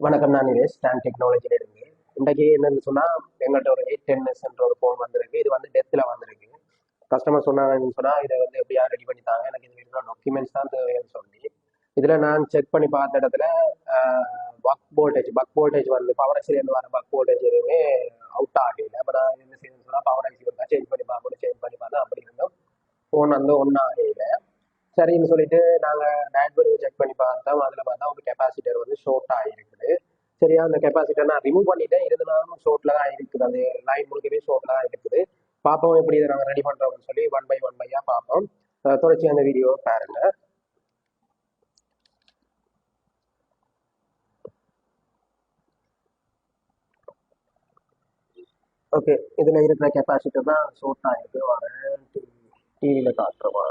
வணக்கம், நான் நிரேஷ் ஸ்டான் டெக்னாலஜில இருந்து. இன்றைக்கு என்னன்னு சொன்னால், எங்கள்கிட்ட ஒரு 810 ஒரு ஃபோன் வந்திருக்கு. இது வந்து டெத்தில் வந்திருக்கு. கஸ்டமர் சொன்னாங்கன்னு சொன்னால், இதை வந்து எப்படியா ரெடி பண்ணி தாங்க, எனக்கு இது இருக்கிற டாக்குமெண்ட்ஸ் தான் தேவைன்னு சொல்லி. இதில் நான் செக் பண்ணி பார்த்த இடத்துல பக் வோல்டேஜ் வந்து பவர் ஐசிலேருந்து வர பக் வோல்டேஜ் எதுவுமே அவுட் ஆகல. அப்போ நான் என்ன செய்யணும்னு சொன்னால், பவர் ஐசி வந்தால் சேஞ்ச் பண்ணி பார்த்தா அப்படி இருந்தோம். ஃபோன் வந்து ஒன்றும் ஆகல. சரின்னு சொல்லிட்டு நாங்கள் டேட்படி செக் பண்ணி பார்த்தோம். அதில் பார்த்தா ஒரு கெப்பாசிட்டர் வந்து ஷோர்ட் ஆகிருக்குது. சரியா, அந்த கெப்பாசிட்டர் நான் ரிமூவ் பண்ணிட்டேன், இருந்தாலும் ஷோர்ட்ல தான் இருக்குது. அந்த லைன் முழுக்கவே ஷோர்ட்ல தான் இருக்குது. பார்ப்போம் எப்படி இதை நாங்கள் ரெடி பண்ணுறோம்னு சொல்லி ஒன் பையாக பார்ப்போம். தொடர்ச்சி அந்த வீடியோ பாருங்க. ஓகே, இதில் இருக்கிற கெப்பாசிட்டர் தான் ஷோர்ட் ஆகிருக்கு. வரேன் டிவியில் காட்டுறோமா?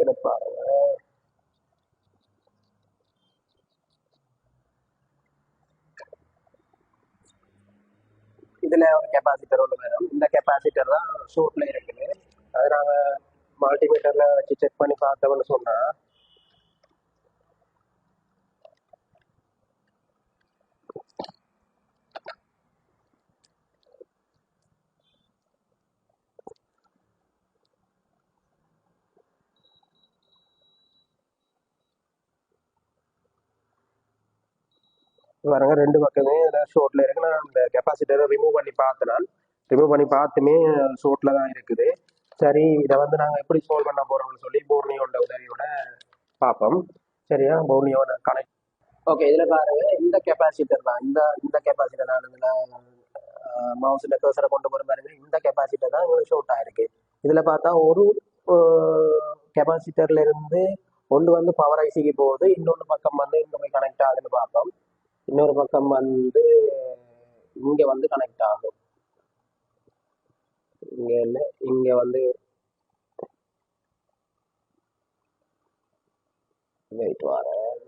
இதை பாருங்க. இதில் ஒரு கெப்பாசிட்டர் ஒன்று வேணும். இந்த கெப்பாசிட்டர் தான் ஷோர்ட்ல இருக்குது. அதை நாங்கள் மல்டிமீட்டரில் வச்சு செக் பண்ணி பார்த்தோம்னு சொன்னால், பாருங்க ரெண்டு பக்கமே ஷோர்ட்ல இருக்கு. நான் இந்த கெப்பாசிட்டரை ரிமூவ் பண்ணி பார்த்துமே ஷோர்ட்ல தான் இருக்குது. சரி, இதை வந்து நாங்கள் எப்படி சால்வ் பண்ண போறோம்னு சொல்லி போர்னியோட உதவியோட பார்ப்போம். சரியா, போர்னியோ கனெக்ட். ஓகே, இதில் பாருங்க இந்த கெப்பாசிட்டர் தான், இந்த கெப்பாசிட்டர் நான் இதில் மவுஸில் கர்சரை கொண்டு போகிற பாருங்க. இந்த கெப்பாசிட்டர் தான் உங்களுக்கு ஷோர்ட் ஆயிருக்கு. இதில் பார்த்தா ஒரு கெப்பாசிட்டர்ல இருந்து ஒன்று வந்து பவர் ஐசிக்கு போகுது, இன்னொன்று பக்கம் வந்து இங்கே போய் கனெக்ட் ஆகுதுன்னு பார்ப்போம். இன்னொரு பக்கம் வந்து இங்க வந்து கனெக்ட் ஆகும். இங்க இல்லை, இங்க வந்து வெயிட் வரேன்.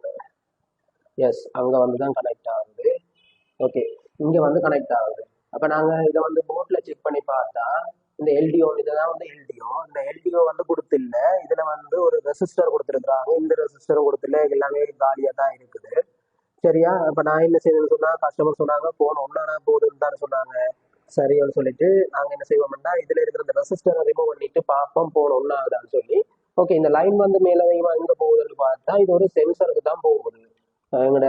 எஸ், அங்க வந்து தான் கனெக்ட் ஆகுது. ஓகே, இங்க வந்து கனெக்ட் ஆகுது. அப்ப நாங்க இதை வந்து போர்ட்ல செக் பண்ணி பார்த்தா, இந்த எல்டிஓ இதுதான் வந்து எல்டிஓ. இந்த எல்டிஓ வந்து கொடுத்தில்ல. இதுல வந்து ஒரு ரெசிஸ்டர் கொடுத்துருக்குறாங்க. இந்த ரெசிஸ்டரும் கொடுத்தில்ல. எல்லாமே காலியா தான் இருக்குது. சரியா, அப்ப நான் என்ன செய்யணும்னு சொன்னா, கஸ்டமர் சொன்னாங்க போன் ஒன்னானா போதுன்னு தானே சொன்னாங்க. சரின்னு சொல்லிட்டு நாங்க என்ன செய்வோம்னா, இதுல இருக்கிற இந்த ரெசிஸ்டரை ரிமூவ் பண்ணிட்டு பார்ப்போம் போன் ஒன்னாகுதான்னு சொல்லி. ஓகே, இந்த லைன் வந்து மேலதையுமா எங்க போகுதுன்னு பார்த்தா, இது ஒரு சென்சருக்கு தான் போகுது. எங்களோட